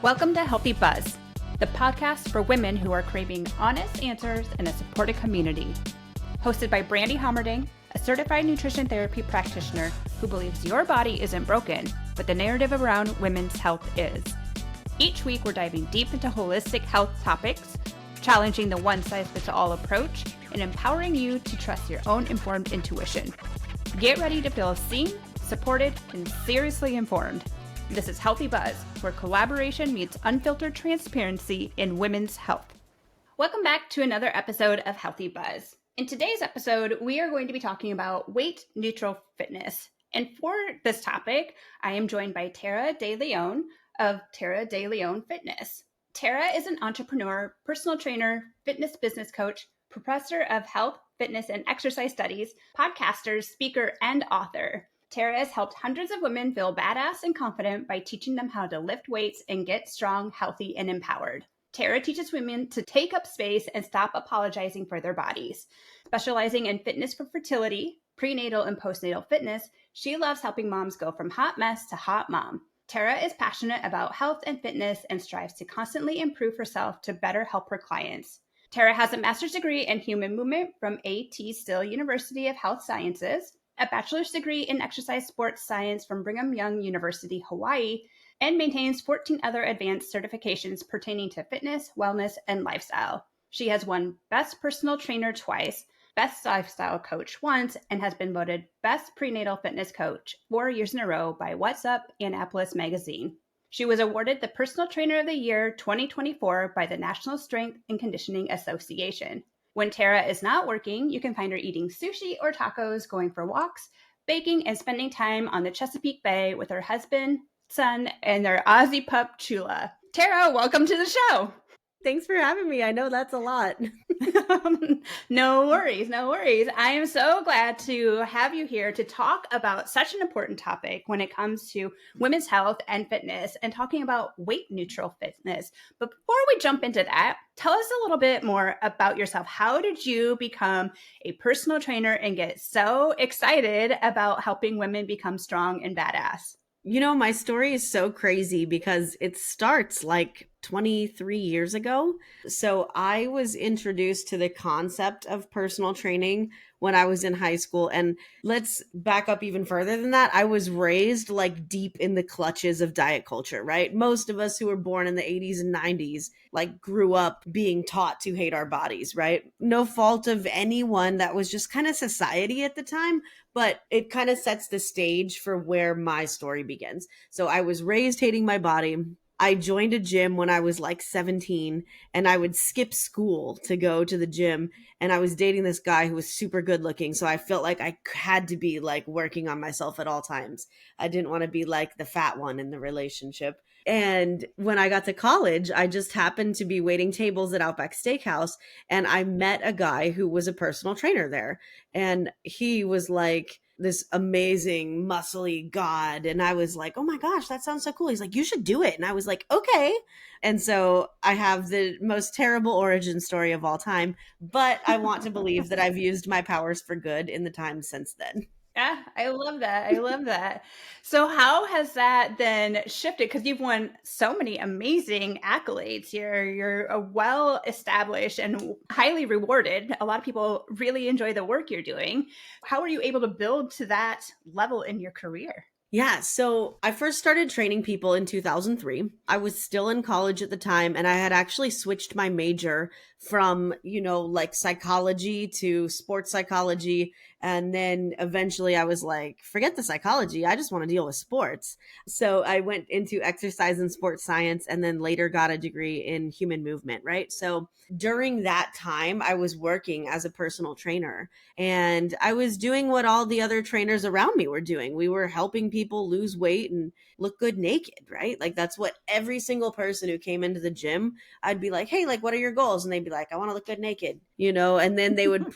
Welcome to Healthy Buzz, the podcast for women who are craving honest answers in a supported community. Hosted by Brandy Homerding, a certified nutrition therapy practitioner who believes your body isn't broken, but the narrative around women's health is. Each week, we're diving deep into holistic health topics, challenging the one-size-fits-all approach, and empowering you to trust your own informed intuition. Get ready to feel seen, supported, and seriously informed. This is Healthy Buzz, where collaboration meets unfiltered transparency in women's health. Welcome back to another episode of Healthy Buzz. In today's episode, we are going to be talking about weight-neutral fitness. And for this topic, I am joined by Tara De Leon of Tara De Leon Fitness. Tara is an entrepreneur, personal trainer, fitness business coach, professor of health, fitness, and exercise studies, podcaster, speaker, and author. Tara has helped hundreds of women feel badass and confident by teaching them how to lift weights and get strong, healthy, and empowered. Tara teaches women to take up space and stop apologizing for their bodies. Specializing in fitness for fertility, prenatal and postnatal fitness, she loves helping moms go from hot mess to hot mom. Tara is passionate about health and fitness and strives to constantly improve herself to better help her clients. Tara has a master's degree in human movement from A.T. Still University of Health Sciences, a bachelor's degree in exercise sports science from Brigham Young University, Hawaii, and maintains 14 other advanced certifications pertaining to fitness, wellness, and lifestyle. She has won Best Personal Trainer twice, Best Lifestyle Coach once, and has been voted Best Prenatal Fitness Coach 4 years in a row by What's Up Annapolis magazine. She was awarded the Personal Trainer of the Year 2024 by the National Strength and Conditioning Association. When Tara is not working, you can find her eating sushi or tacos, going for walks, baking, and spending time on the Chesapeake Bay with her husband, son, and their Aussie pup, Chula. Tara, welcome to the show. Thanks for having me. I know that's a lot. No worries, no worries. I am so glad to have you here to talk about such an important topic when it comes to women's health and fitness and talking about weight neutral fitness. But before we jump into that, tell us a little bit more about yourself. How did you become a personal trainer and get so excited about helping women become strong and badass? You know, my story is so crazy because it starts like 23 years ago. So I was introduced to the concept of personal training when I was in high school. And let's back up even further than that. I was raised like deep in the clutches of diet culture, right? Most of us who were born in the 80s and 90s like grew up being taught to hate our bodies, right? No fault of anyone. That was just kind of society at the time. But it kind of sets the stage for where my story begins. So I was raised hating my body. I joined a gym when I was like 17 and I would skip school to go to the gym. And I was dating this guy who was super good looking. So I felt like I had to be like working on myself at all times. I didn't want to be like the fat one in the relationship. And when I got to college, I just happened to be waiting tables at Outback Steakhouse. And I met a guy who was a personal trainer there. And he was like this amazing, muscly god. And I was like, oh my gosh, that sounds so cool. He's like, you should do it. And I was like, okay. And so I have the most terrible origin story of all time. But I want to believe that I've used my powers for good in the time since then. Yeah, I love that. I love that. So how has that then shifted? Because you've won so many amazing accolades here. You're a well-established and highly rewarded. A lot of people really enjoy the work you're doing. How were you able to build to that level in your career? Yeah, so I first started training people in 2003. I was still in college at the time, and I had actually switched my major from, like psychology to sports psychology. And then eventually I was like, forget the psychology. I just want to deal with sports. So I went into exercise and sports science and then later got a degree in human movement, right? So during that time, I was working as a personal trainer and I was doing what all the other trainers around me were doing. We were helping people lose weight and look good naked, right? Like that's what every single person who came into the gym, I'd be like, hey, like, what are your goals? And they'd be like, I want to look good naked, and then they would,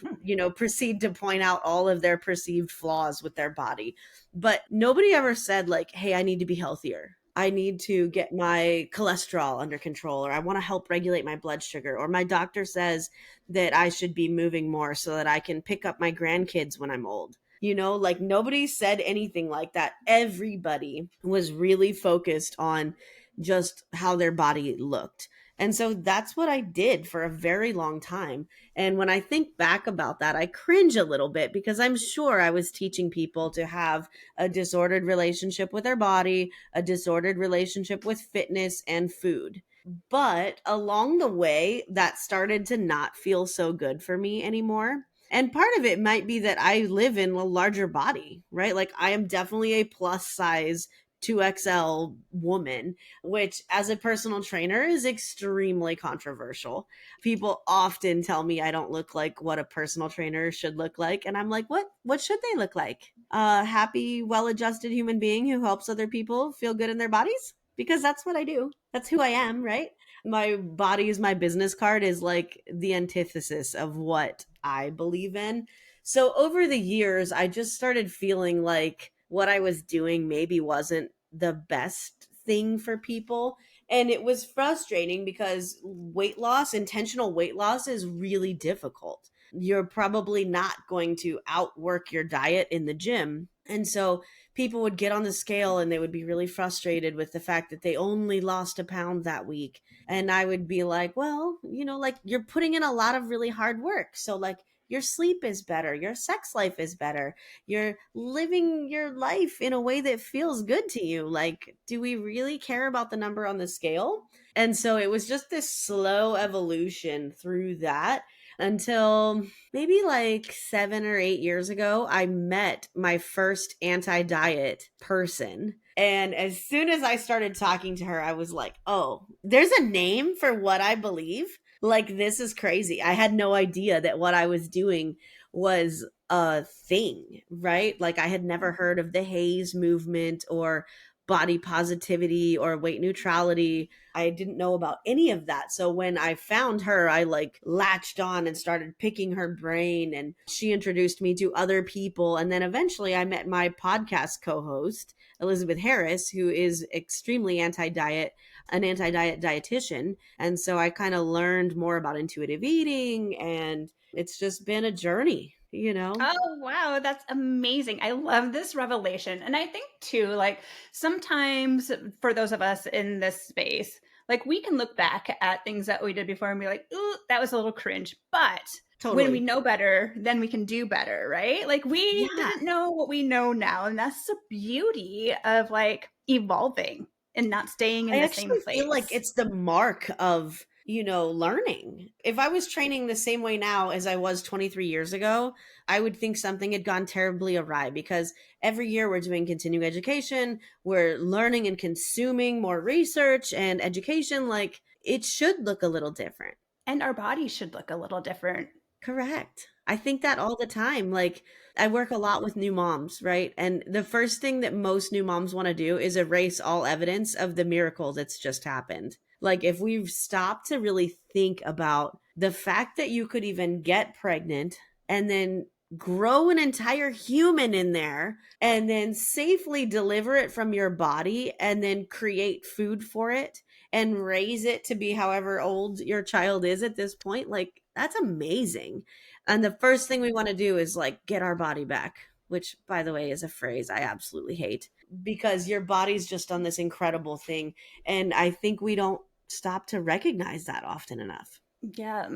proceed to point out all of their perceived flaws with their body. But nobody ever said like, hey, I need to be healthier. I need to get my cholesterol under control, or I want to help regulate my blood sugar, or my doctor says that I should be moving more so that I can pick up my grandkids when I'm old. Like nobody said anything like that. Everybody was really focused on just how their body looked. And so that's what I did for a very long time. And when I think back about that, I cringe a little bit because I'm sure I was teaching people to have a disordered relationship with their body, a disordered relationship with fitness and food. But along the way, that started to not feel so good for me anymore. And part of it might be that I live in a larger body, right? Like I am definitely a plus size 2XL woman, which as a personal trainer is extremely controversial. People often tell me I don't look like what a personal trainer should look like. And I'm like, what should they look like? A happy, well-adjusted human being who helps other people feel good in their bodies? Because that's what I do. That's who I am, right? My body is my business card is like the antithesis of what I believe in. So over the years, I just started feeling like what I was doing maybe wasn't the best thing for people. And it was frustrating because weight loss, intentional weight loss, is really difficult. You're probably not going to outwork your diet in the gym. And so people would get on the scale and they would be really frustrated with the fact that they only lost a pound that week. And I would be like, well, like you're putting in a lot of really hard work. So, like, your sleep is better, your sex life is better, you're living your life in a way that feels good to you. Like, do we really care about the number on the scale? And so it was just this slow evolution through that until maybe like 7 or 8 years ago, I met my first anti diet person. And as soon as I started talking to her, I was like, oh, there's a name for what I believe. Like, this is crazy. I had no idea that what I was doing was a thing, right? Like, I had never heard of the Haze movement or body positivity or weight neutrality. I didn't know about any of that. So when I found her, I like latched on and started picking her brain, and she introduced me to other people. And then eventually I met my podcast co-host, Elizabeth Harris, who is extremely anti-diet, an anti-diet dietitian. And so I kind of learned more about intuitive eating, and it's just been a journey. Oh, wow. That's amazing. I love this revelation. And I think, too, like sometimes for those of us in this space, like we can look back at things that we did before and be like, ooh, that was a little cringe. But when we Totally. know better, then we can do better, right? Like we Yeah. didn't know what we know now. And that's the beauty of like evolving and not staying in I the same actually feel like place. it's the mark of, learning. If I was training the same way now as I was 23 years ago, I would think something had gone terribly awry because every year we're doing continuing education, we're learning and consuming more research and education. Like, it should look a little different. And our bodies should look a little different. Correct. I think that all the time. Like, I work a lot with new moms, right? And the first thing that most new moms want to do is erase all evidence of the miracle that's just happened. Like, if we've stopped to really think about the fact that you could even get pregnant and then grow an entire human in there and then safely deliver it from your body and then create food for it and raise it to be however old your child is at this point, like, that's amazing. And the first thing we want to do is like get our body back, which, by the way, is a phrase I absolutely hate because your body's just on this incredible thing. And I think we don't stop to recognize that often enough. Yeah.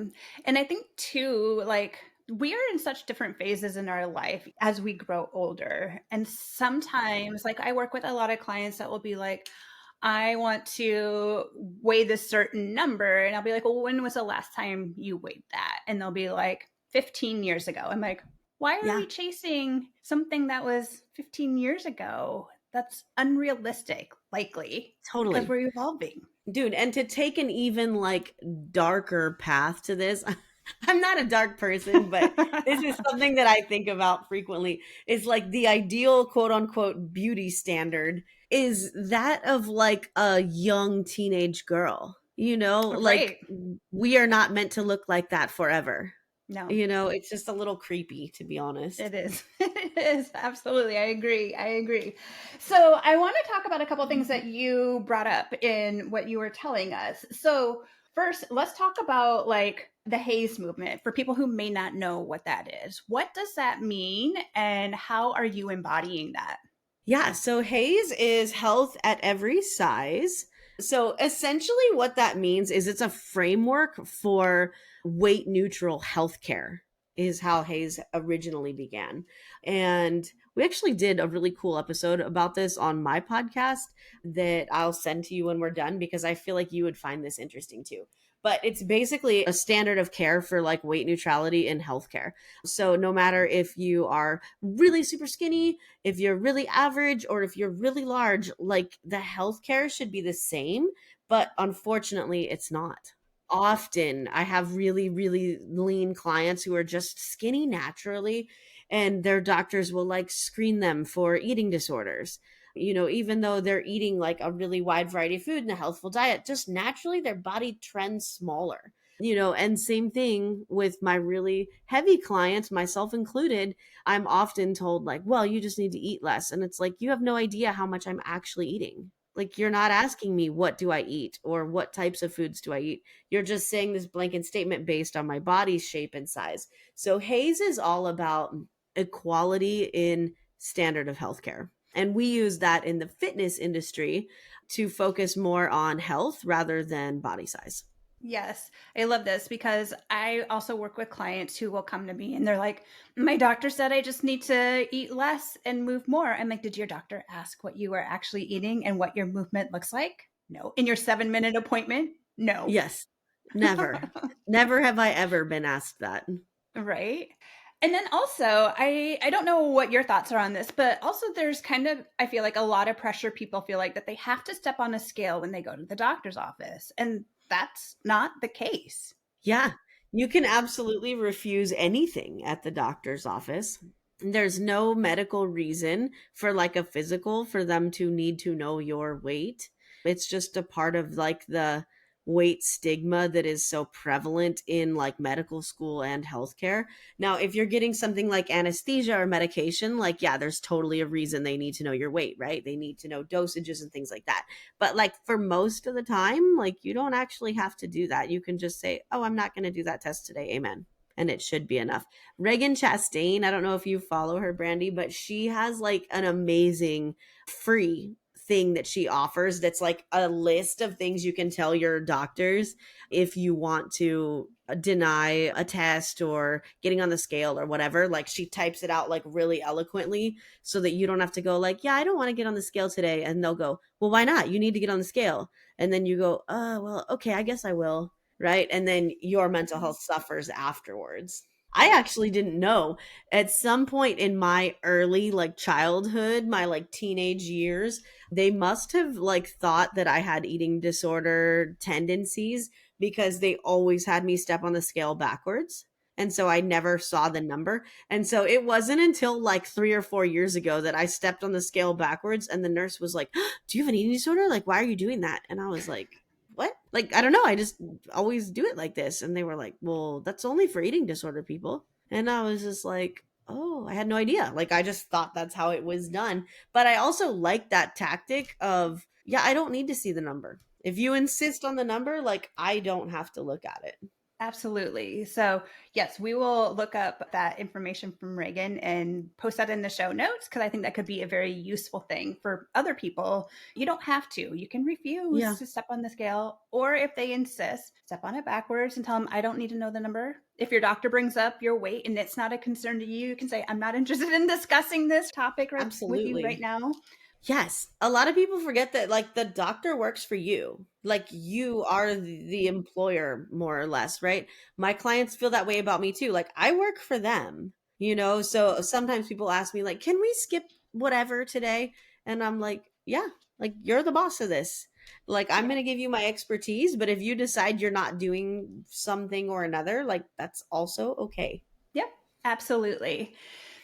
And I think too, like we are in such different phases in our life as we grow older. And sometimes, like, I work with a lot of clients that will be like, I want to weigh this certain number. And I'll be like, well, when was the last time you weighed that? And they'll be like, 15 years ago. I'm like, why are Yeah, we chasing something that was 15 years ago? That's unrealistic, likely, because totally. we're evolving. Dude, and to take an even like darker path to this, I'm not a dark person, but this is something that I think about frequently. Is like the ideal quote unquote beauty standard is that of like a young teenage girl. Like, Right. we are not meant to look like that forever. No. It's just a little creepy, to be honest. It is. It is. Absolutely. I agree. I agree. So I want to talk about a couple things that you brought up in what you were telling us. So first, let's talk about like the Haze movement for people who may not know what that is. What does that mean and how are you embodying that? Yeah, so Haze is health at every size. So essentially what that means is it's a framework for weight neutral healthcare is how Hayes originally began. And we actually did a really cool episode about this on my podcast that I'll send to you when we're done because I feel like you would find this interesting too. But it's basically a standard of care for like weight neutrality in healthcare. So no matter if you are really super skinny, if you're really average, or if you're really large, like the healthcare should be the same. But unfortunately, it's not. Often I have really, really lean clients who are just skinny naturally, and their doctors will like screen them for eating disorders. Even though they're eating like a really wide variety of food and a healthful diet, just naturally their body trends smaller. And same thing with my really heavy clients, myself included. I'm often told, like, well, you just need to eat less. And it's like, you have no idea how much I'm actually eating. Like, you're not asking me, what do I eat or what types of foods do I eat? You're just saying this blanket statement based on my body's shape and size. So, Hayes is all about equality in standard of healthcare. And we use that in the fitness industry to focus more on health rather than body size. Yes, I love this because I also work with clients who will come to me and they're like, my doctor said I just need to eat less and move more. I'm like, did your doctor ask what you are actually eating and what your movement looks like? No. In your 7-minute appointment? No. Yes, never. Never have I ever been asked that. Right. And then also, I don't know what your thoughts are on this, but also there's kind of, I feel like a lot of pressure people feel like that they have to step on a scale when they go to the doctor's office. And that's not the case. Yeah, you can absolutely refuse anything at the doctor's office. There's no medical reason for like a physical for them to need to know your weight. It's just a part of like the weight stigma that is so prevalent in like medical school and healthcare. Now, if you're getting something like anesthesia or medication, like, yeah, there's totally a reason they need to know your weight, right? They need to know dosages and things like that. But like for most of the time, like you don't actually have to do that. You can just say, oh, I'm not going to do that test today. Amen. And it should be enough. Reagan Chastain, I don't know if you follow her, Brandy, but she has like an amazing free thing that she offers that's like a list of things you can tell your doctors if you want to deny a test or getting on the scale or whatever. Like she types it out like really eloquently so that you don't have to go like, yeah, I don't want to get on the scale today. And they'll go, well, why not? You need to get on the scale. And then you go, well, okay, I guess I will. Right. And then your mental health suffers afterwards. I actually didn't know. At some point in my early like childhood, my like teenage years, they must have like thought that I had eating disorder tendencies because they always had me step on the scale backwards. And so I never saw the number. And so it wasn't until like 3 or 4 years ago that I stepped on the scale backwards and the nurse was like, do you have an eating disorder? Like, why are you doing that? And I was like, what? Like, I don't know. I just always do it like this. And they were like, well, that's only for eating disorder people. And I was just like, oh, I had no idea. Like, I just thought that's how it was done. But I also like that tactic of, yeah, I don't need to see the number. If you insist on the number, like, I don't have to look at it. Absolutely. So, yes, we will look up that information from Reagan and post that in the show notes because I think that could be a very useful thing for other people. You don't have to. You can refuse to step on the scale, or if they insist, step on it backwards and tell them, I don't need to know the number. If your doctor brings up your weight and it's not a concern to you, you can say, I'm not interested in discussing this topic with you right now. Yes. A lot of people forget that like the doctor works for you. Like you are the employer more or less, right? My clients feel that way about me too. Like I work for them, So sometimes people ask me like, "Can we skip whatever today?" And I'm like, "Yeah, like you're the boss of this. Like I'm going to give you my expertise, but if you decide you're not doing something or another, like that's also okay." Yep, absolutely.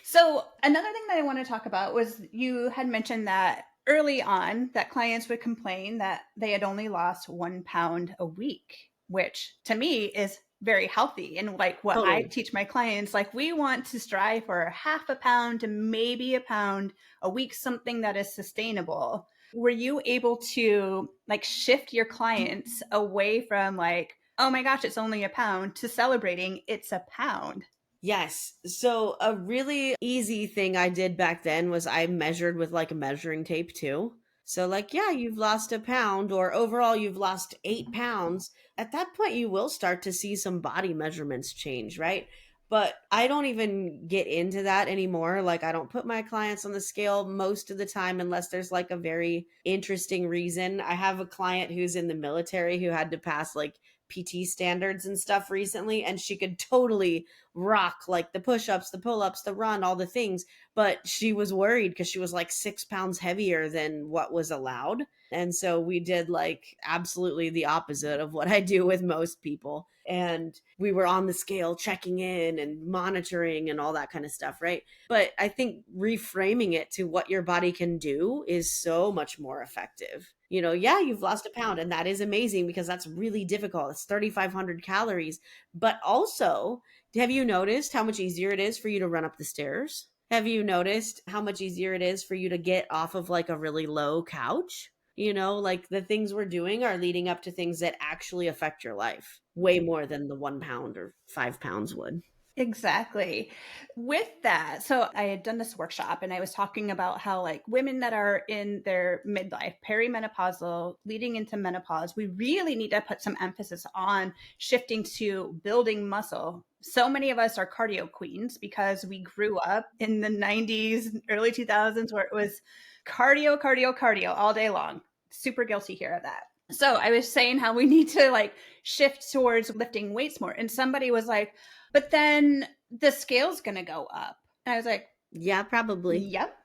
So another thing that I want to talk about was you had mentioned that early on that clients would complain that they had only lost 1 pound a week, which to me is very healthy. And like what I teach my clients, like we want to strive for 0.5 pound to maybe a pound a week, something that is sustainable. Were you able to like shift your clients away from like, oh my gosh, it's only a pound to celebrating it's a pound? Yes. So a really easy thing I did back then was I measured with like a measuring tape too. So like, yeah, you've lost a pound, or overall you've lost 8 pounds. At that point, you will start to see some body measurements change, right? But I don't even get into that anymore. Like, I don't put my clients on the scale most of the time unless there's like a very interesting reason. I have a client who's in the military who had to pass like PT standards and stuff recently, and she could totally rock like the push ups, the pull ups, the run, all the things. But she was worried because she was like 6 pounds heavier than what was allowed. And so we did like absolutely the opposite of what I do with most people. And we were on the scale checking in and monitoring and all that kind of stuff, right? But I think reframing it to what your body can do is so much more effective. Yeah, you've lost a pound, and that is amazing because that's really difficult. It's 3,500 calories. But also, have you noticed how much easier it is for you to run up the stairs? Have you noticed how much easier it is for you to get off of like a really low couch? Like the things we're doing are leading up to things that actually affect your life way more than the 1 pound or 5 pounds would. Exactly. With that, so I had done this workshop and I was talking about how like women that are in their midlife, perimenopausal, leading into menopause, we really need to put some emphasis on shifting to building muscle. So many of us are cardio queens because we grew up in the 90s, early 2000s where it was cardio, cardio, cardio all day long. Super guilty here of that. So I was saying how we need to like shift towards lifting weights more. And somebody was like, but then the scale's going to go up. And I was like, yeah, probably. Yep.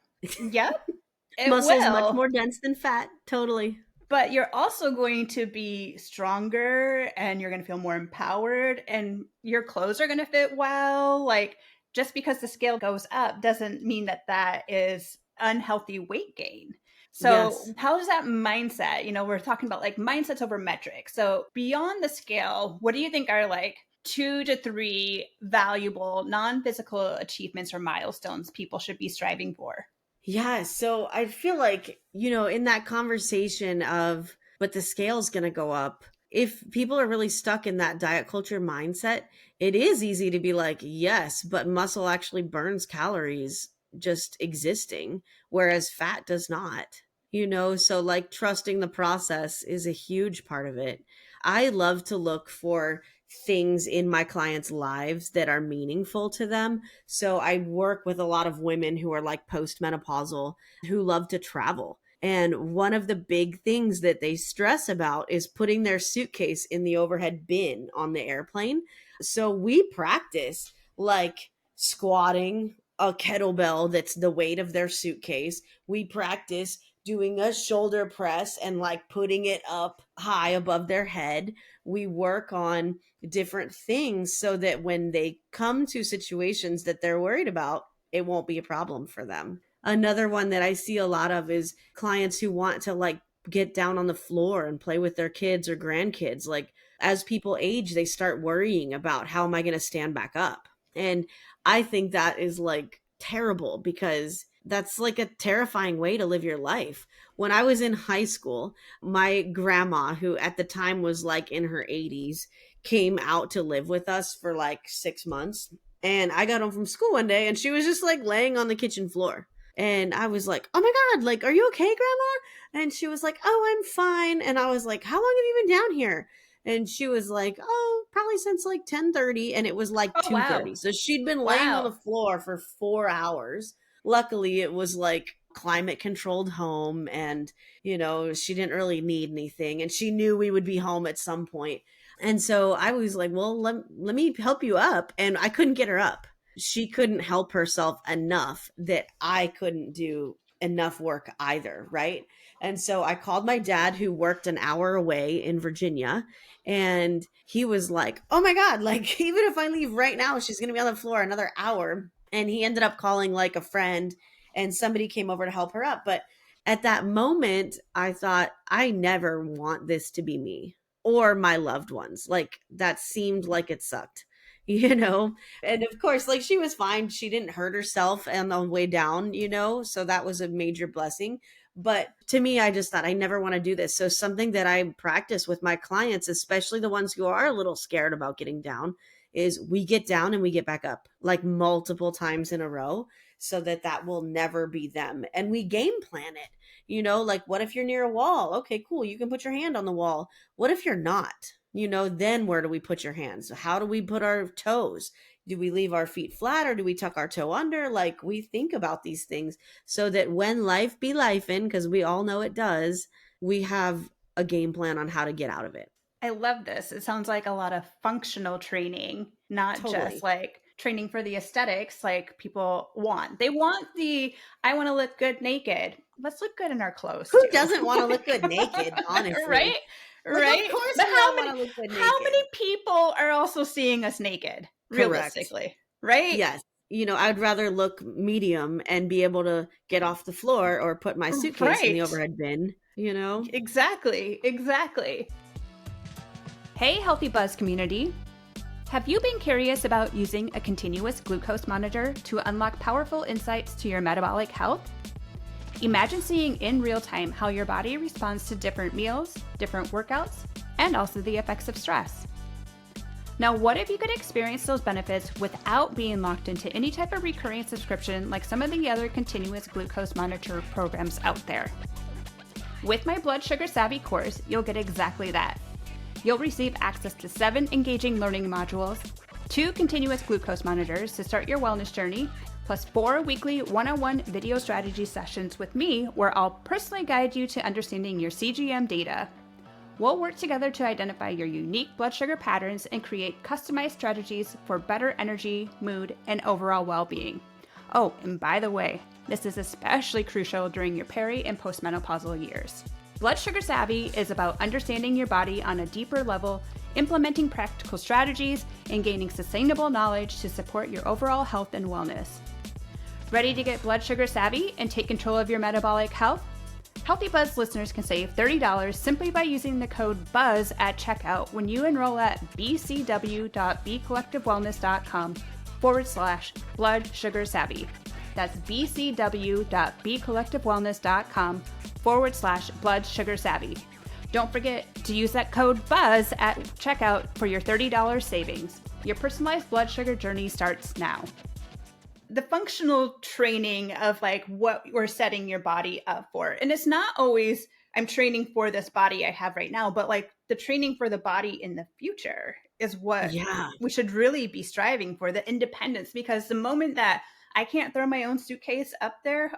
Yep. It Muscle's will. much more dense than fat. Totally. But you're also going to be stronger and you're going to feel more empowered and your clothes are going to fit well. Like just because the scale goes up doesn't mean that that is unhealthy weight gain. So Yes. how does that mindset, we're talking about like mindsets over metrics. So beyond the scale, what do you think are like 2 to 3 valuable non-physical achievements or milestones people should be striving for? Yeah. So I feel like, in that conversation of, but the scale's going to go up, if people are really stuck in that diet culture mindset, it is easy to be like, yes, but muscle actually burns calories just existing, whereas fat does not. So like trusting the process is a huge part of it. I love to look for things in my clients' lives that are meaningful to them. So I work with a lot of women who are like postmenopausal who love to travel. And one of the big things that they stress about is putting their suitcase in the overhead bin on the airplane. So we practice like squatting a kettlebell that's the weight of their suitcase. We practice doing a shoulder press and like putting it up high above their head. We work on different things so that when they come to situations that they're worried about, it won't be a problem for them. Another one that I see a lot of is clients who want to like get down on the floor and play with their kids or grandkids. Like as people age, they start worrying about how am I going to stand back up? And I think that is like terrible because that's like a terrifying way to live your life. When I was in high school, my grandma, who at the time was like in her 80s, came out to live with us for like 6 months. And I got home from school one day and she was just like laying on the kitchen floor. And I was like, oh my God, like, are you okay, Grandma? And she was like, oh, I'm fine. And I was like, how long have you been down here? And she was like, oh, probably since like 10:30. And it was like Oh, wow. 2:30. So she'd been laying on Wow. the floor for 4 hours. Luckily, it was like climate controlled home and, she didn't really need anything. And she knew we would be home at some point. And so I was like, well, let me help you up. And I couldn't get her up. She couldn't help herself enough that I couldn't do enough work either. Right. And so I called my dad, who worked an hour away in Virginia. And he was like, oh my God, like, even if I leave right now, she's going to be on the floor another hour. And he ended up calling like a friend and somebody came over to help her up. But at that moment, I thought, I never want this to be me or my loved ones. Like that seemed like it sucked, And of course, like she was fine. She didn't hurt herself on the way down, so that was a major blessing. But to me, I just thought I never want to do this. So something that I practice with my clients, especially the ones who are a little scared about getting down, is we get down and we get back up like multiple times in a row. so that that will never be them. And we game plan it. Like, what if you're near a wall? Okay, cool. You can put your hand on the wall. What if you're not? Then where do we put your hands? How do we put our toes? Do we leave our feet flat or do we tuck our toe under? Like, we think about these things so that when life be life in, because we all know it does, we have a game plan on how to get out of it. I love this. It sounds like a lot of functional training, not Totally. just like training for the aesthetics like people want. They want I want to look good naked. Let's look good in our clothes Who too. doesn't want to look good naked, honestly? Right? Like, Right? of course But we all want to look good naked. how many people are also seeing us naked? Correct. Realistically, right? Yes. I'd rather look medium and be able to get off the floor or put my suitcase in the Right. overhead bin, Exactly. Hey, Healthy Buzz community. Have you been curious about using a continuous glucose monitor to unlock powerful insights to your metabolic health? Imagine seeing in real time how your body responds to different meals, different workouts, and also the effects of stress. Now, what if you could experience those benefits without being locked into any type of recurring subscription like some of the other continuous glucose monitor programs out there? With my Blood Sugar Savvy course, you'll get exactly that. You'll receive access to 7 engaging learning modules, 2 continuous glucose monitors to start your wellness journey, plus 4 weekly one-on-one video strategy sessions with me where I'll personally guide you to understanding your CGM data. We'll work together to identify your unique blood sugar patterns and create customized strategies for better energy, mood, and overall well-being. Oh, and by the way, this is especially crucial during your peri- and postmenopausal years. Blood Sugar Savvy is about understanding your body on a deeper level, implementing practical strategies, and gaining sustainable knowledge to support your overall health and wellness. Ready to get Blood Sugar Savvy and take control of your metabolic health? Healthy Buzz listeners can save $30 simply by using the code BUZZ at checkout when you enroll at bcw.bcollectivewellness.com/Blood Sugar Savvy. That's bcw.bcollectivewellness.com/Blood Sugar Savvy. Don't forget to use that code BUZZ at checkout for your $30 savings. Your personalized blood sugar journey starts now. The functional training of like what we're setting your body up for. And it's not always I'm training for this body I have right now, but like the training for the body in the future is what we should really be striving for, the independence, because the moment that I can't throw my own suitcase up there,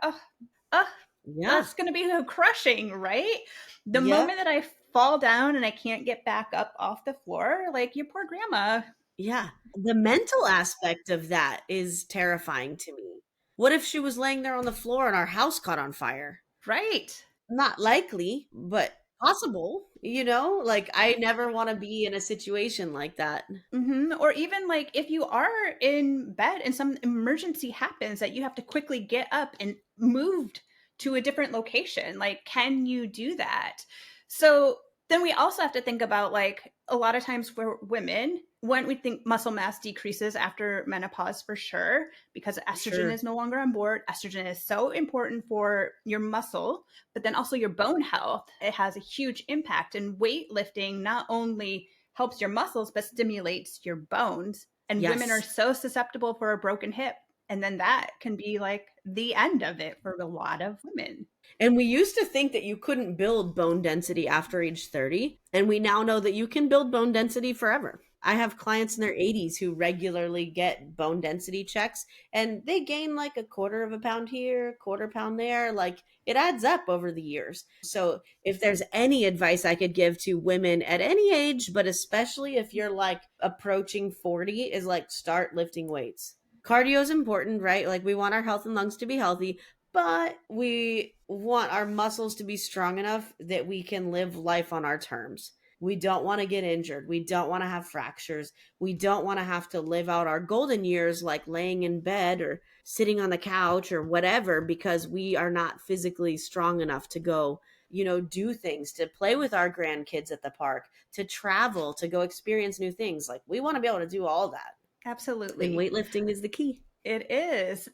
that's going to be crushing, right? The moment that I fall down and I can't get back up off the floor, like your poor grandma. Yeah. The mental aspect of that is terrifying to me. What if she was laying there on the floor and our house caught on fire? Right. Not likely, but possible, Like, I never want to be in a situation like that. Mm-hmm. Or even like if you are in bed and some emergency happens that you have to quickly get up and moved to a different location, like, can you do that? So then we also have to think about like a lot of times for women, when we think muscle mass decreases after menopause for sure, because estrogen is no longer on board. Estrogen is so important for your muscle, but then also your bone health. It has a huge impact, and weightlifting not only helps your muscles, but stimulates your bones. And women are so susceptible for a broken hip. And then that can be like the end of it for a lot of women. And we used to think that you couldn't build bone density after age 30. And we now know that you can build bone density forever. I have clients in their 80s who regularly get bone density checks, and they gain like a quarter of a pound here, quarter pound there. Like, it adds up over the years. So if there's any advice I could give to women at any age, but especially if you're like approaching 40, is like start lifting weights. Cardio is important, right? Like, we want our health and lungs to be healthy, but we want our muscles to be strong enough that we can live life on our terms. We don't want to get injured. We don't want to have fractures. We don't want to have to live out our golden years like laying in bed or sitting on the couch or whatever, because we are not physically strong enough to go, do things, to play with our grandkids at the park, to travel, to go experience new things. Like, we want to be able to do all that. Absolutely. And weightlifting is the key. It is.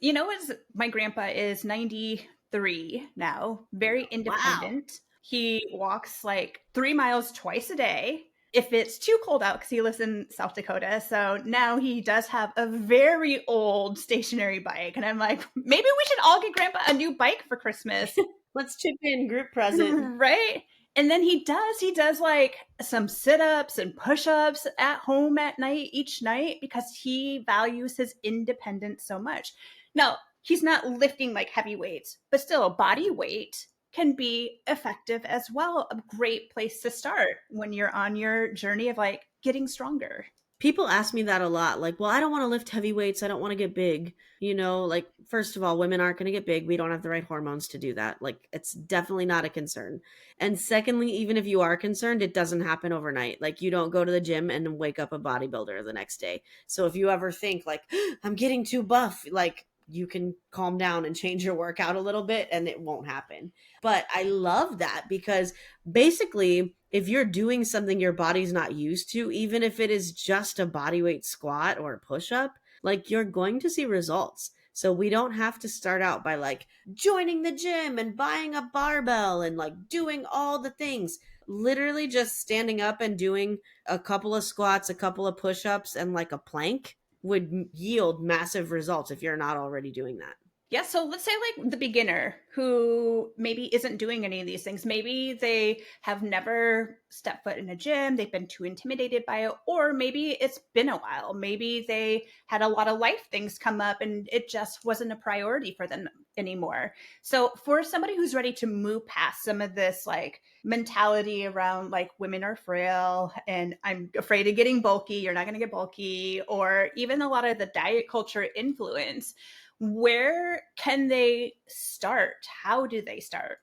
My grandpa is 93 now, very independent. Wow. He walks like 3 miles twice a day. if it's too cold out, because he lives in South Dakota. So now he does have a very old stationary bike. And I'm like, maybe we should all get Grandpa a new bike for Christmas. Let's chip in, group present. Right? And then he does like some sit-ups and push-ups at home at night each night because he values his independence so much. Now, he's not lifting like heavy weights, but still body weight can be effective as well. A great place to start when you're on your journey of like getting stronger. People ask me that a lot. Like, well, I don't want to lift heavy weights. I don't want to get big. Like, first of all, women aren't going to get big. We don't have the right hormones to do that. Like, it's definitely not a concern. And secondly, even if you are concerned, it doesn't happen overnight. Like, you don't go to the gym and wake up a bodybuilder the next day. So if you ever think like, I'm getting too buff, like, you can calm down and change your workout a little bit and it won't happen. But I love that because basically, if you're doing something your body's not used to, even if it is just a bodyweight squat or a push-up, like you're going to see results. So we don't have to start out by like joining the gym and buying a barbell and like doing all the things. Literally just standing up and doing a couple of squats, a couple of push-ups, and like a plank would yield massive results if you're not already doing that. Yeah, so let's say like the beginner who maybe isn't doing any of these things. Maybe they have never stepped foot in a gym, they've been too intimidated by it, or maybe it's been a while. Maybe they had a lot of life things come up and it just wasn't a priority for them anymore. So for somebody who's ready to move past some of this like mentality around like women are frail and I'm afraid of getting bulky, you're not going to get bulky, or even a lot of the diet culture influence, where can they start? How do they start?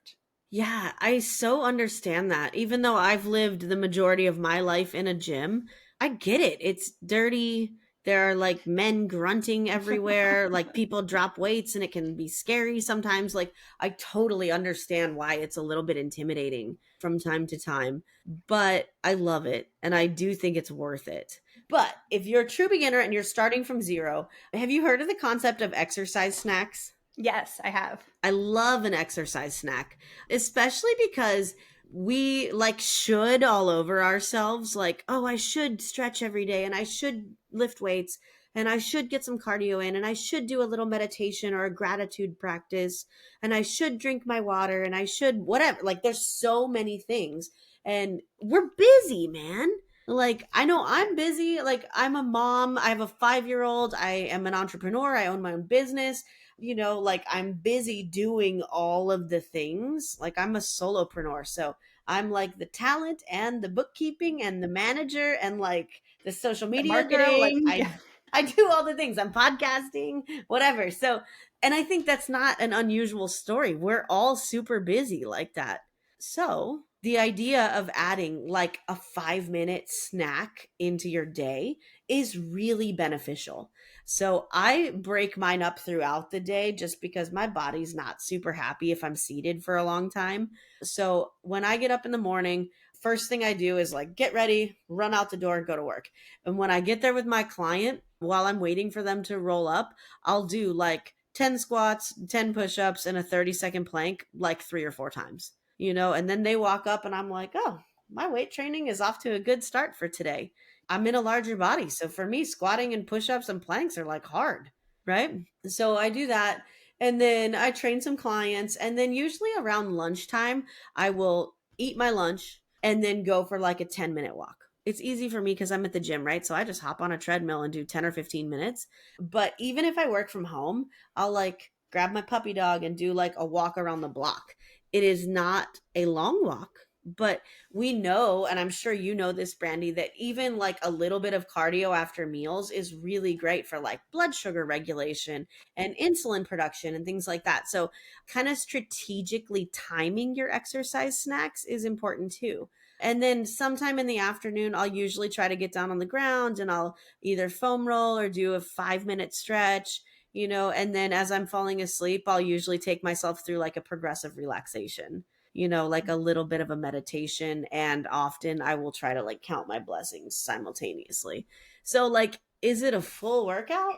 Yeah, I so understand that. Even though I've lived the majority of my life in a gym, I get it. It's dirty. There are like men grunting everywhere. Like people drop weights and it can be scary sometimes. Like I totally understand why it's a little bit intimidating from time to time, but I love it. And I do think it's worth it. But if you're a true beginner and you're starting from zero, have you heard of the concept of exercise snacks? Yes, I have. I love an exercise snack, especially because we like should all over ourselves. Like, oh, I should stretch every day and I should lift weights and I should get some cardio in and I should do a little meditation or a gratitude practice and I should drink my water and I should whatever. Like, there's so many things and we're busy, man. Like, I know I'm busy. Like, I'm a mom. I have a 5-year-old. I am an entrepreneur. I own my own business. Like I'm busy doing all of the things. Like I'm a solopreneur. So I'm like the talent and the bookkeeping and the manager and like the social media girl. Like Marketing. I do all the things. I'm podcasting, whatever. So, and I think that's not an unusual story. We're all super busy like that. So the idea of adding like a 5-minute snack into your day is really beneficial. So I break mine up throughout the day just because my body's not super happy if I'm seated for a long time. So when I get up in the morning, first thing I do is like get ready, run out the door and go to work. And when I get there with my client, while I'm waiting for them to roll up, I'll do like 10 squats, 10 push-ups and a 30-second plank like 3 or 4 times. And then they walk up and I'm like, oh, my weight training is off to a good start for today. I'm in a larger body. So for me, squatting and push-ups and planks are like hard, right? So I do that. And then I train some clients. And then usually around lunchtime, I will eat my lunch and then go for like a 10-minute walk. It's easy for me because I'm at the gym, right? So I just hop on a treadmill and do 10 or 15 minutes. But even if I work from home, I'll like grab my puppy dog and do like a walk around the block. It is not a long walk, but we know, and I'm sure you know this, Brandy, that even like a little bit of cardio after meals is really great for like blood sugar regulation and insulin production and things like that. So kind of strategically timing your exercise snacks is important too. And then sometime in the afternoon, I'll usually try to get down on the ground and I'll either foam roll or do a 5-minute stretch. And then as I'm falling asleep, I'll usually take myself through like a progressive relaxation, like a little bit of a meditation. And often I will try to like count my blessings simultaneously. So like, is it a full workout?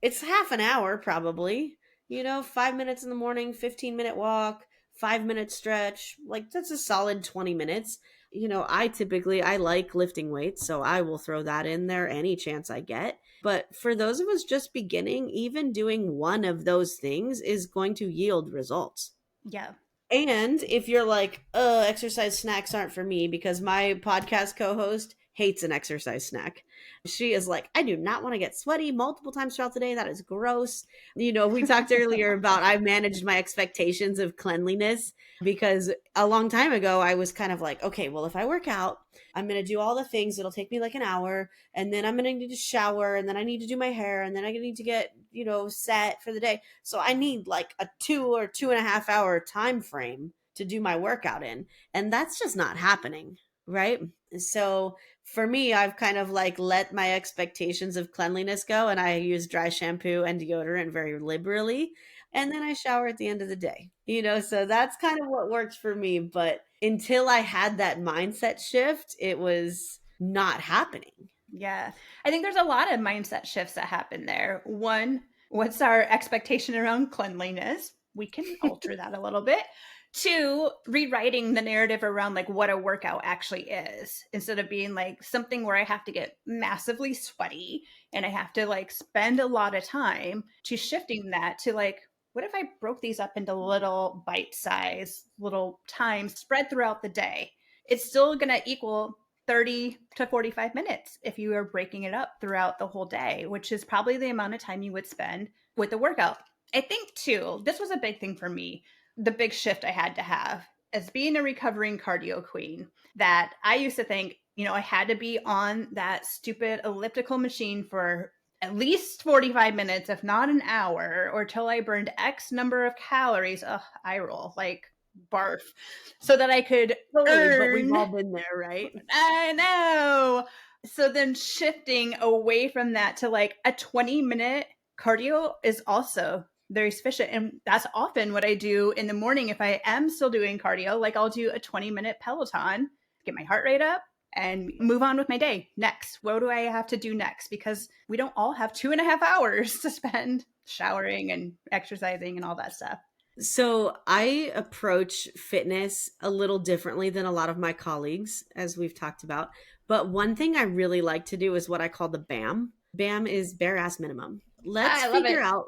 It's half an hour probably, 5 minutes in the morning, 15-minute walk, 5-minute stretch. Like that's a solid 20 minutes. I like lifting weights, so I will throw that in there any chance I get. But for those of us just beginning, even doing one of those things is going to yield results. Yeah. And if you're like, exercise snacks aren't for me, because my podcast co host hates an exercise snack. She is like, I do not want to get sweaty multiple times throughout the day. That is gross. We talked earlier about I managed my expectations of cleanliness because a long time ago, I was kind of like, okay, well, if I work out, I'm going to do all the things. It'll take me like an hour. And then I'm going to need to shower. And then I need to do my hair. And then I need to get, set for the day. So I need like a 2 or 2.5 hour time frame to do my workout in. And that's just not happening. Right. So for me, I've kind of like let my expectations of cleanliness go, and I use dry shampoo and deodorant very liberally. And then I shower at the end of the day, so that's kind of what works for me. But until I had that mindset shift, it was not happening. Yeah. I think there's a lot of mindset shifts that happen there. One, what's our expectation around cleanliness? We can alter that a little bit. Two, rewriting the narrative around like what a workout actually is, instead of being like something where I have to get massively sweaty and I have to like spend a lot of time, to shifting that to like, what if I broke these up into little bite-sized little times spread throughout the day? It's still going to equal 30 to 45 minutes if you are breaking it up throughout the whole day, which is probably the amount of time you would spend with the workout. I think too, this was a big thing for me, the big shift I had to have as being a recovering cardio queen, that I used to think, I had to be on that stupid elliptical machine for at least 45 minutes, if not an hour, or till I burned X number of calories. Ugh, I roll like barf, so that I could Totally, but we've earn. all been there, right? I know. So then shifting away from that to like a 20-minute cardio is also very sufficient. And that's often what I do in the morning. If I am still doing cardio, like I'll do a 20-minute Peloton, get my heart rate up, and move on with my day. Next, what do I have to do next? Because we don't all have 2.5 hours to spend showering and exercising and all that stuff. So I approach fitness a little differently than a lot of my colleagues, as we've talked about. But one thing I really like to do is what I call the BAM. BAM is bare ass minimum. Let's I love figure it. out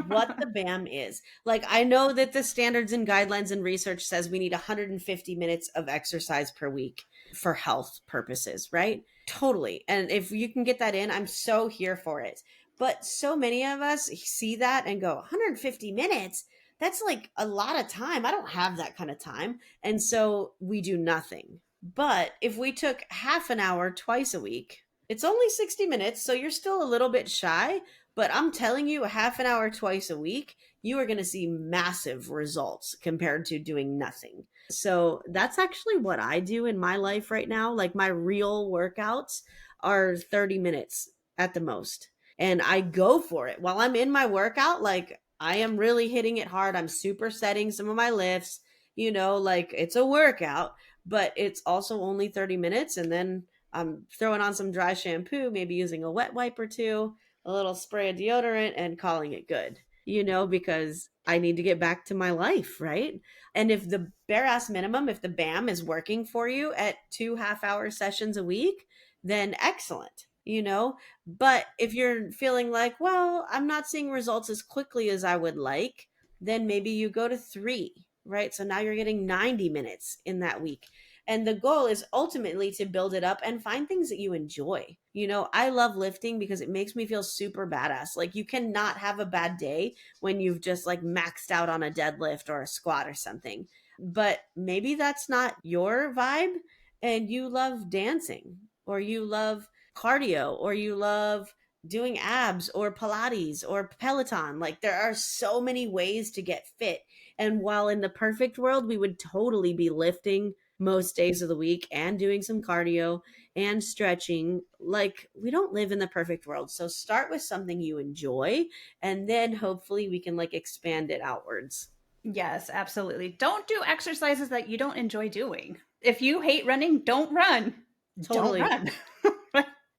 what the BAM is. Like, I know that the standards and guidelines and research says we need 150 minutes of exercise per week for health purposes, right? Totally. And if you can get that in, I'm so here for it. But so many of us see that and go, 150 minutes? That's like a lot of time. I don't have that kind of time. And so we do nothing. But if we took half an hour twice a week, it's only 60 minutes. So you're still a little bit shy. But I'm telling you, a half an hour twice a week, you are going to see massive results compared to doing nothing. So that's actually what I do in my life right now. Like, my real workouts are 30 minutes at the most. And I go for it while I'm in my workout. Like, I am really hitting it hard. I'm supersetting some of my lifts, like it's a workout, but it's also only 30 minutes. And then I'm throwing on some dry shampoo, maybe using a wet wipe or two, a little spray of deodorant, and calling it good, because I need to get back to my life, right? And if the bare ass minimum, if the BAM is working for you at 2 half-hour sessions a week, then excellent. But if you're feeling like, well, I'm not seeing results as quickly as I would like, then maybe you go to 3, right? So now you're getting 90 minutes in that week. And the goal is ultimately to build it up and find things that you enjoy. I love lifting because it makes me feel super badass. Like, you cannot have a bad day when you've just like maxed out on a deadlift or a squat or something. But maybe that's not your vibe, and you love dancing, or you love cardio, or you love doing abs or Pilates or Peloton. Like, there are so many ways to get fit. And while in the perfect world, we would totally be lifting most days of the week and doing some cardio and stretching, like, we don't live in the perfect world. So start with something you enjoy, and then hopefully we can like expand it outwards. Yes, absolutely. Don't do exercises that you don't enjoy doing. If you hate running, don't run. Don't Totally. run.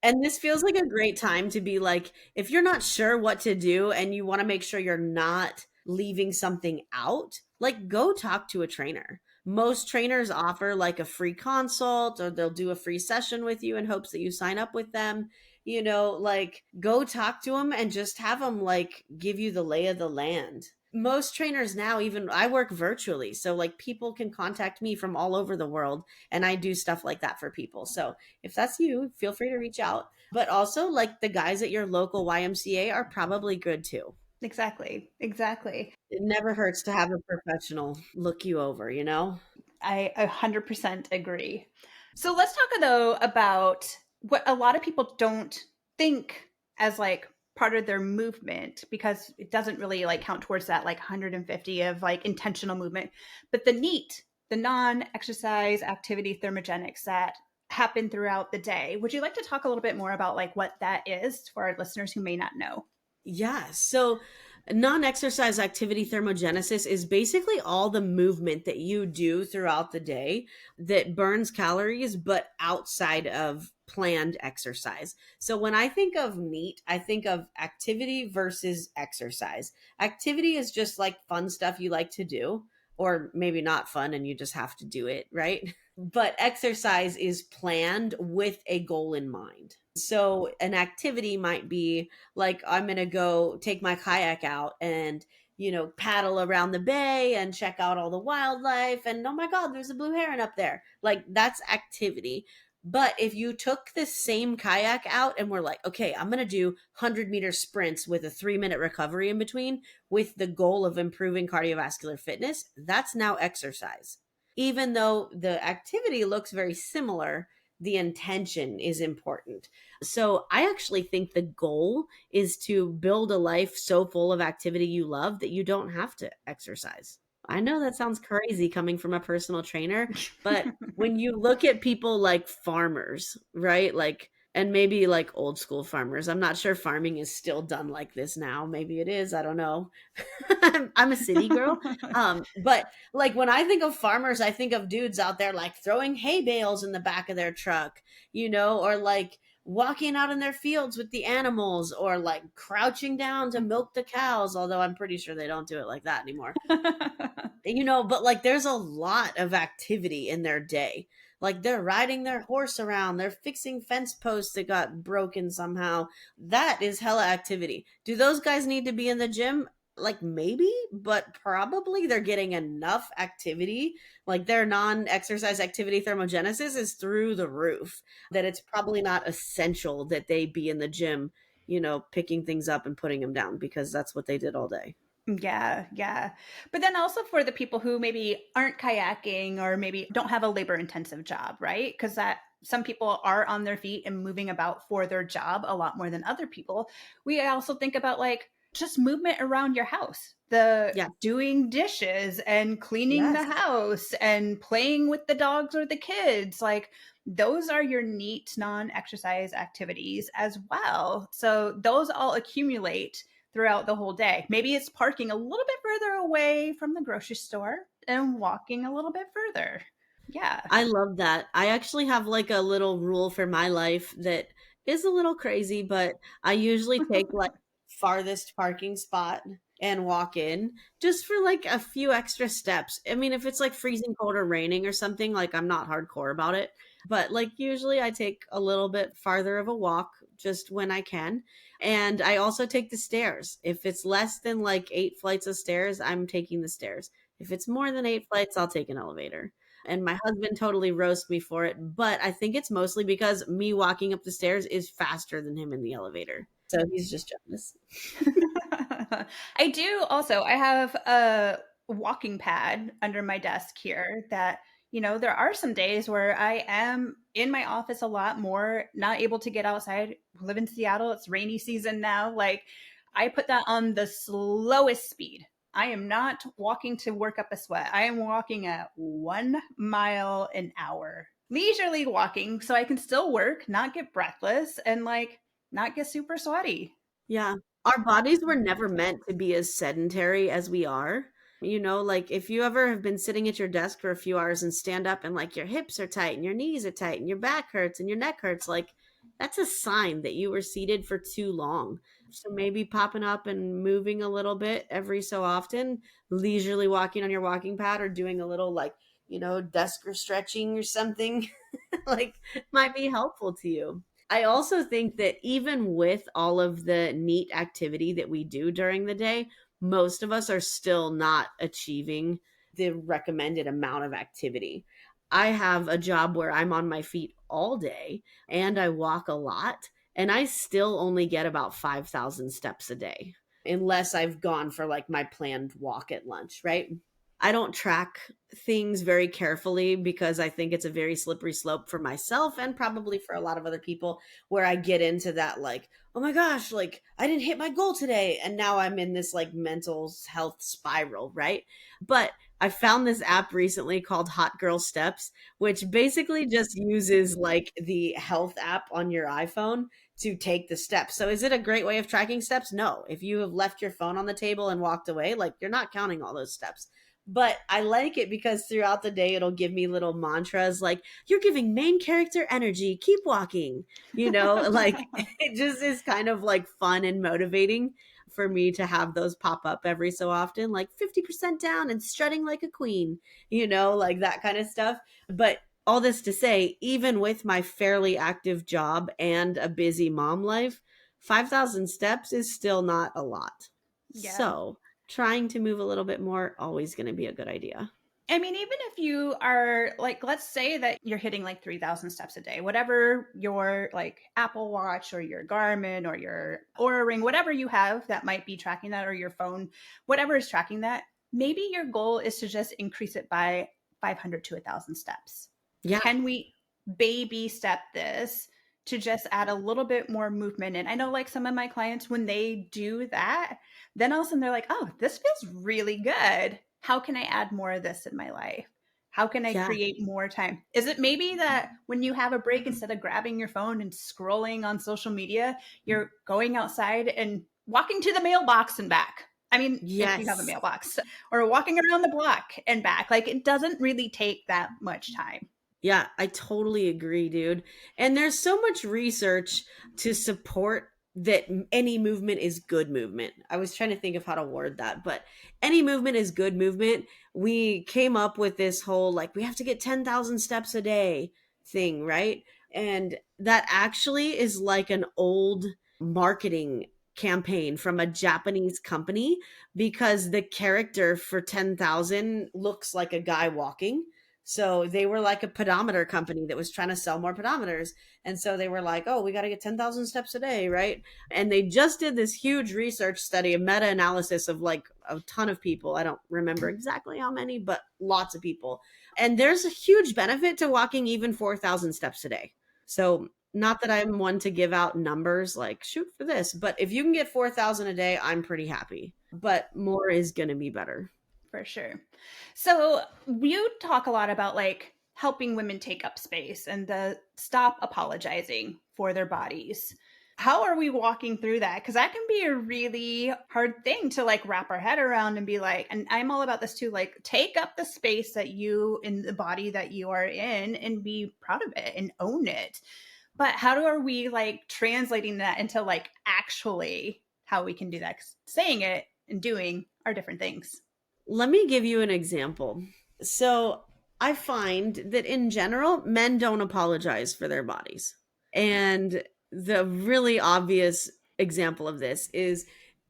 And this feels like a great time to be like, if you're not sure what to do and you want to make sure you're not leaving something out, like go talk to a trainer. Most trainers offer like a free consult, or they'll do a free session with you in hopes that you sign up with them. Like go talk to them and just have them like give you the lay of the land. Most trainers now, even I work virtually, so like people can contact me from all over the world, and I do stuff like that for people. So if that's you, feel free to reach out. But also, like, the guys at your local YMCA are probably good too. Exactly. Exactly. It never hurts to have a professional look you over, you know? I 100% agree. So let's talk though about what a lot of people don't think as like part of their movement, because it doesn't really like count towards that like 150 of like intentional movement, but the NEAT, the non-exercise activity thermogenics that happen throughout the day. Would you like to talk a little bit more about like what that is for our listeners who may not know? Yeah. So non-exercise activity thermogenesis is basically all the movement that you do throughout the day that burns calories, but outside of planned exercise. So when I think of NEAT, I think of activity versus exercise. Activity is just like fun stuff you like to do, or maybe not fun and you just have to do it, right? But exercise is planned with a goal in mind. So an activity might be like, I'm going to go take my kayak out and, paddle around the bay and check out all the wildlife. And oh my God, there's a blue heron up there. Like, that's activity. But if you took the same kayak out and were like, okay, I'm going to do 100-meter sprints with a 3-minute recovery in between with the goal of improving cardiovascular fitness, that's now exercise. Even though the activity looks very similar, the intention is important. So I actually think the goal is to build a life so full of activity you love that you don't have to exercise. I know that sounds crazy coming from a personal trainer, but when you look at people like farmers, right? Like, and maybe like old school farmers, I'm not sure farming is still done like this now. Maybe it is. I don't know. I'm a city girl. But like when I think of farmers, I think of dudes out there like throwing hay bales in the back of their truck, or like walking out in their fields with the animals, or like crouching down to milk the cows, although I'm pretty sure they don't do it like that anymore. But like there's a lot of activity in their day. Like they're riding their horse around, they're fixing fence posts that got broken somehow. That is hella activity. Do those guys need to be in the gym? Like maybe, but probably they're getting enough activity. Like their non-exercise activity thermogenesis is through the roof, that it's probably not essential that they be in the gym, picking things up and putting them down, because that's what they did all day. Yeah, yeah. But then also for the people who maybe aren't kayaking or maybe don't have a labor intensive job, right? Because that some people are on their feet and moving about for their job a lot more than other people. We also think about like just movement around your house, the Yeah. doing dishes and cleaning the Yes. house and playing with the dogs or the kids. Like those are your neat non-exercise activities as well. So those all accumulate throughout the whole day. Maybe it's parking a little bit further away from the grocery store and walking a little bit further. Yeah. I love that. I actually have like a little rule for my life that is a little crazy, but I usually take like farthest parking spot and walk in just for like a few extra steps. I mean, if it's like freezing cold or raining or something, like I'm not hardcore about it, but like usually I take a little bit farther of a walk just when I can. And I also take the stairs. If it's less than like 8 flights of stairs, I'm taking the stairs. If it's more than 8 flights, I'll take an elevator. And my husband totally roasts me for it, but I think it's mostly because me walking up the stairs is faster than him in the elevator. So he's just jealous. I do also. I have a walking pad under my desk here that, there are some days where I am in my office a lot more, not able to get outside. We live in Seattle. It's rainy season now. Like I put that on the slowest speed. I am not walking to work up a sweat. I am walking at 1 mile an hour, leisurely walking so I can still work, not get breathless, and like not get super sweaty. Yeah. Our bodies were never meant to be as sedentary as we are. Like if you ever have been sitting at your desk for a few hours and stand up and like your hips are tight and your knees are tight and your back hurts and your neck hurts, like that's a sign that you were seated for too long. So maybe popping up and moving a little bit every so often, leisurely walking on your walking pad or doing a little like, desk or stretching or something like might be helpful to you. I also think that even with all of the neat activity that we do during the day, most of us are still not achieving the recommended amount of activity. I have a job where I'm on my feet all day and I walk a lot, and I still only get about 5,000 steps a day, unless I've gone for like my planned walk at lunch, right? I don't track things very carefully because I think it's a very slippery slope for myself and probably for a lot of other people, where I get into that like, oh my gosh, like I didn't hit my goal today. And now I'm in this like mental health spiral, right? But I found this app recently called Hot Girl Steps, which basically just uses like the health app on your iPhone to take the steps. So is it a great way of tracking steps? No. If you have left your phone on the table and walked away, like you're not counting all those steps. But I like it because throughout the day it'll give me little mantras like, you're giving main character energy, keep walking, like it just is kind of like fun and motivating for me to have those pop up every so often, like 50% down and strutting like a queen, like that kind of stuff. But all this to say, even with my fairly active job and a busy mom life, 5,000 steps is still not a lot. Yeah. So trying to move a little bit more, always going to be a good idea. I mean, even if you are like, let's say that you're hitting like 3,000 steps a day, whatever your like Apple Watch or your Garmin or your Oura Ring, whatever you have that might be tracking that, or your phone, whatever is tracking that, maybe your goal is to just increase it by 500 to 1,000 steps. Yeah. Can we baby step this to just add a little bit more movement? And I know like some of my clients, when they do that, then all of a sudden they're like, oh, this feels really good. How can I add more of this in my life? How can I Yeah. create more time? Is it maybe that when you have a break, instead of grabbing your phone and scrolling on social media, you're going outside and walking to the mailbox and back? I mean, if you have a Yes. mailbox, or walking around the block and back, like it doesn't really take that much time. Yeah, I totally agree, dude. And there's so much research to support that any movement is good movement. I was trying to think of how to word that, but any movement is good movement. We came up with this whole like we have to get 10,000 steps a day thing, right? And that actually is like an old marketing campaign from a Japanese company, because the character for 10,000 looks like a guy walking. So they were like a pedometer company that was trying to sell more pedometers. And so they were like, oh, we got to get 10,000 steps a day, right? And they just did this huge research study, a meta analysis of like a ton of people. I don't remember exactly how many, but lots of people. And there's a huge benefit to walking even 4,000 steps a day. So, not that I'm one to give out numbers like shoot for this, but if you can get 4,000 a day, I'm pretty happy. But more is going to be better. For sure. So you talk a lot about like helping women take up space and the stop apologizing for their bodies. How are we walking through that? Because that can be a really hard thing to like wrap our head around and be like, and I'm all about this too, like take up the space that you in the body that you are in and be proud of it and own it. But how are we like translating that into like actually how we can do that? 'Cause saying it and doing are different things. Let me give you an example. So, I find that in general, men don't apologize for their bodies. And the really obvious example of this is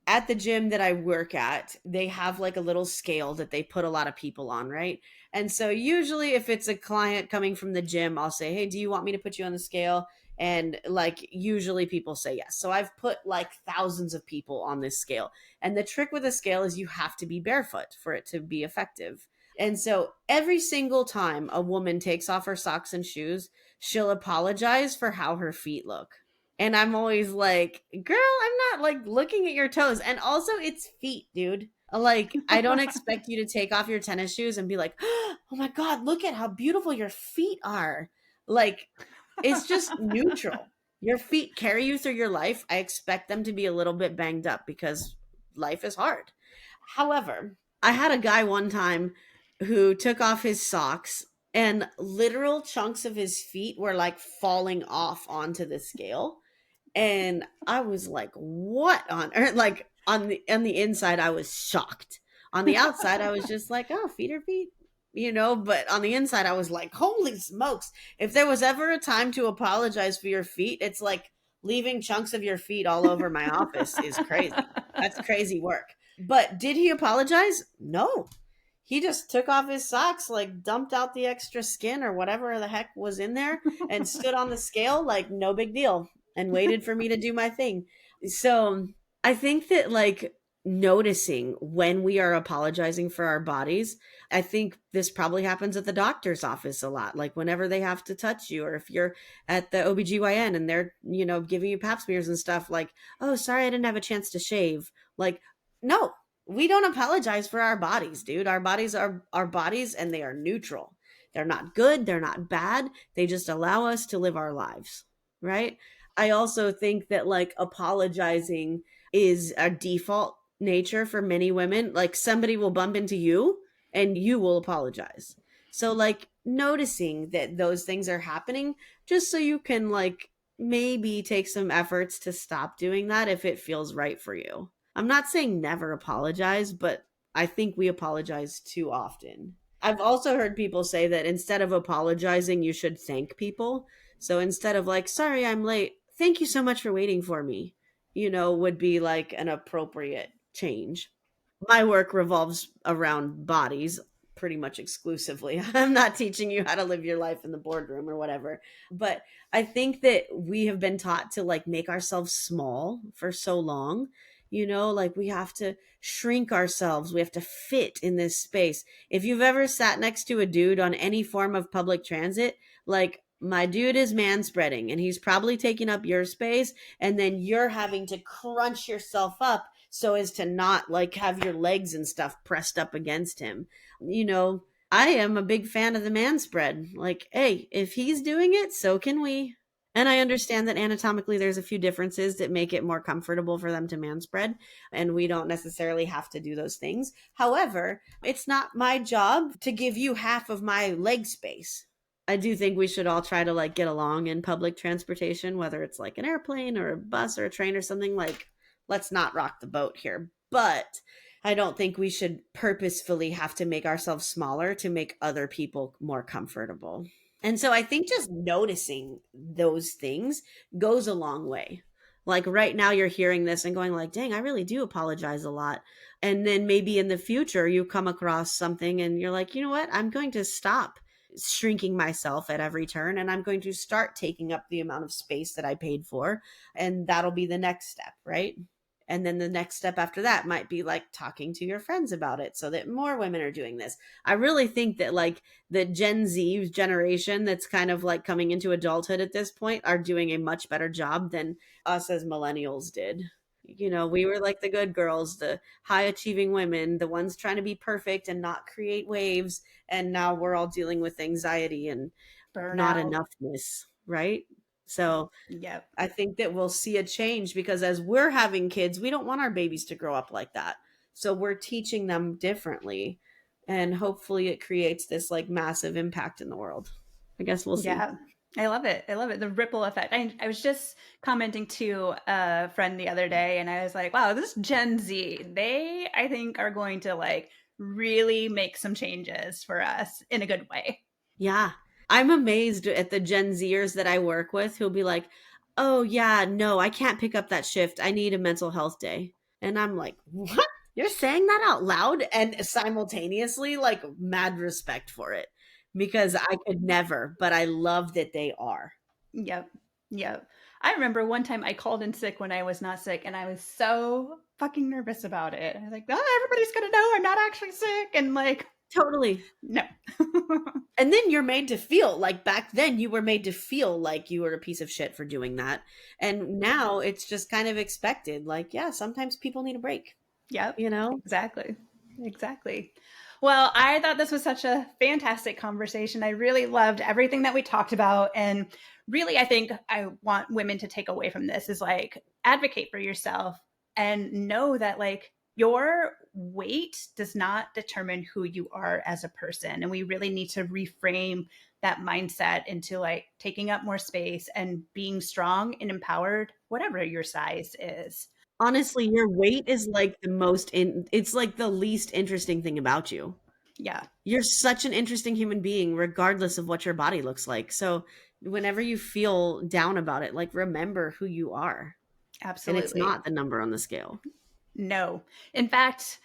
at the gym that I work at, they have like a little scale that they put a lot of people on, right? And so usually if it's a client coming from the gym, I'll say, "Hey, do you want me to put you on the scale?" And like usually people say yes. So I've put like thousands of people on this scale. And the trick with a scale is you have to be barefoot for it to be effective. And so every single time a woman takes off her socks and shoes, she'll apologize for how her feet look. And I'm always like, girl, I'm not like looking at your toes. And also, it's feet, dude. Like, I don't expect you to take off your tennis shoes and be like, oh my God, look at how beautiful your feet are. Like, it's just neutral. Your feet carry you through your life. I expect them to be a little bit banged up because life is hard. However, I had a guy one time who took off his socks and literal chunks of his feet were like falling off onto the scale. And I was like, what on earth? Like on the inside, I was shocked. On the outside, I was just like, oh, feet are feet, but on the inside, I was like, holy smokes. If there was ever a time to apologize for your feet, it's like leaving chunks of your feet all over my office is crazy. That's crazy work. But did he apologize? No. He just took off his socks, like dumped out the extra skin or whatever the heck was in there, and stood on the scale like no big deal and waited for me to do my thing. So I think that like noticing when we are apologizing for our bodies, I think this probably happens at the doctor's office a lot. Like whenever they have to touch you, or if you're at the OBGYN and they're, giving you pap smears and stuff, like, oh, sorry, I didn't have a chance to shave. Like, no, we don't apologize for our bodies, dude. Our bodies are our bodies, and they are neutral. They're not good. They're not bad. They just allow us to live our lives. Right. I also think that like apologizing is a default nature for many women. Like somebody will bump into you and you will apologize. So like noticing that those things are happening just so you can like maybe take some efforts to stop doing that if it feels right for you. I'm not saying never apologize, but I think we apologize too often. I've also heard people say that instead of apologizing, you should thank people. So instead of like, sorry, I'm late, thank you so much for waiting for me, would be like an appropriate change. My work revolves around bodies pretty much exclusively. I'm not teaching you how to live your life in the boardroom or whatever. But I think that we have been taught to like make ourselves small for so long. Like we have to shrink ourselves. We have to fit in this space. If you've ever sat next to a dude on any form of public transit, like my dude is man spreading and he's probably taking up your space. And then you're having to crunch yourself up so as to not like have your legs and stuff pressed up against him. I am a big fan of the man spread. Like, hey, if he's doing it, so can we. And I understand that anatomically there's a few differences that make it more comfortable for them to man spread, and we don't necessarily have to do those things. However, it's not my job to give you half of my leg space. I do think we should all try to like get along in public transportation, whether it's like an airplane or a bus or a train or something. Like, let's not rock the boat here. But I don't think we should purposefully have to make ourselves smaller to make other people more comfortable. And so I think just noticing those things goes a long way. Like right now you're hearing this and going like, dang, I really do apologize a lot. And then maybe in the future you come across something and you're like, you know what? I'm going to stop shrinking myself at every turn, and I'm going to start taking up the amount of space that I paid for. And that'll be the next step, right? And then the next step after that might be like talking to your friends about it so that more women are doing this. I really think that like the Gen Z generation that's kind of like coming into adulthood at this point are doing a much better job than us as millennials did. We were like the good girls, the high achieving women, the ones trying to be perfect and not create waves. And now we're all dealing with anxiety and not Burnout. enoughness, right? So Yep. I think that we'll see a change because as we're having kids, we don't want our babies to grow up like that. So we're teaching them differently. And hopefully it creates this like massive impact in the world. I guess we'll see. Yeah. I love it. I love it. The ripple effect. I was just commenting to a friend the other day and I was like, wow, this Gen Z, they, I think, are going to like really make some changes for us in a good way. Yeah. I'm amazed at the Gen Zers that I work with who'll be like, oh, yeah, no, I can't pick up that shift. I need a mental health day. And I'm like, what? You're saying that out loud and simultaneously, like, mad respect for it because I could never, but I love that they are. Yep. Yep. I remember one time I called in sick when I was not sick and I was so fucking nervous about it. I was like, oh, everybody's going to know I'm not actually sick. And like, Totally. no. And then you're made to feel like back then you were made to feel like you were a piece of shit for doing that. And now it's just kind of expected. Like, yeah, sometimes people need a break. Yep. You know? Exactly. Exactly. Well, I thought this was such a fantastic conversation. I really loved everything that we talked about. And really, I think I want women to take away from this is like advocate for yourself and know that like your weight does not determine who you are as a person. And we really need to reframe that mindset into like taking up more space and being strong and empowered, whatever your size is. Honestly, your weight is like it's like the least interesting thing about you. Yeah, You're such an interesting human being, regardless of what your body looks like. So whenever you feel down about it, like remember who you are. And it's absolutely. not the number on the scale. No. In fact,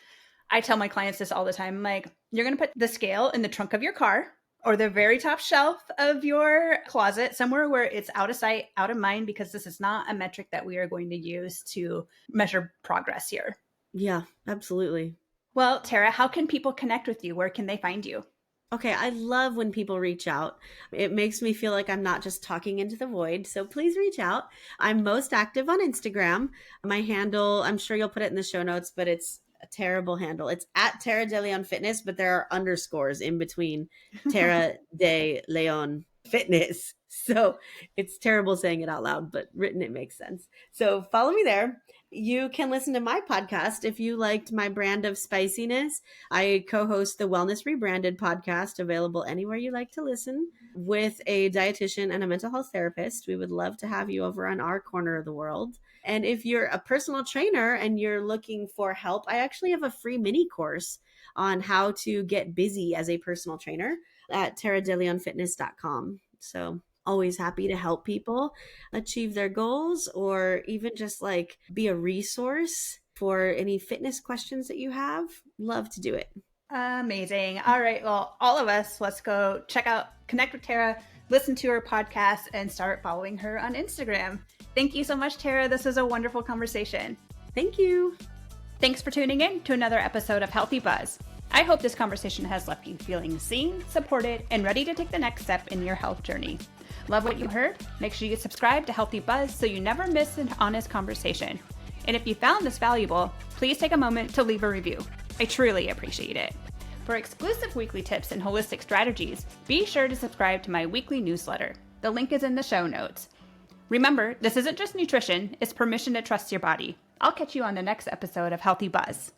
I tell my clients this all the time. I'm like, you're going to put the scale in the trunk of your car or the very top shelf of your closet, somewhere where it's out of sight, out of mind, because this is not a metric that we are going to use to measure progress here. Yeah, absolutely. Well, Tara, how can people connect with you? Where can they find you? Okay, I love when people reach out. It makes me feel like I'm not just talking into the void. So please reach out. I'm most active on Instagram. My handle, I'm sure you'll put it in the show notes, but it's a terrible handle. It's at Tara de Leon Fitness, but there are underscores in between Tara de Leon Fitness. So it's terrible saying it out loud, but written it makes sense. So follow me there. You can listen to my podcast if you liked my brand of spiciness. I co-host the Wellness Rebranded podcast, available anywhere you like to listen, with a dietitian and a mental health therapist. We would love to have you over on our corner of the world. And if you're a personal trainer and you're looking for help, I actually have a free mini course on how to get busy as a personal trainer at taradeleonfitness.com. So always happy to help people achieve their goals, or even just like be a resource for any fitness questions that you have. Love to do it. Amazing. All right. Well, all of us, let's go connect with Tara, listen to her podcast, and start following her on Instagram. Thank you so much, Tara. This was a wonderful conversation. Thank you. Thanks for tuning in to another episode of Healthy Buzz. I hope this conversation has left you feeling seen, supported, and ready to take the next step in your health journey. Love what you heard? Make sure you subscribe to Healthy Buzz so you never miss an honest conversation. And if you found this valuable, please take a moment to leave a review. I truly appreciate it. For exclusive weekly tips and holistic strategies, be sure to subscribe to my weekly newsletter. The link is in the show notes. Remember, this isn't just nutrition, it's permission to trust your body. I'll catch you on the next episode of Healthy Buzz.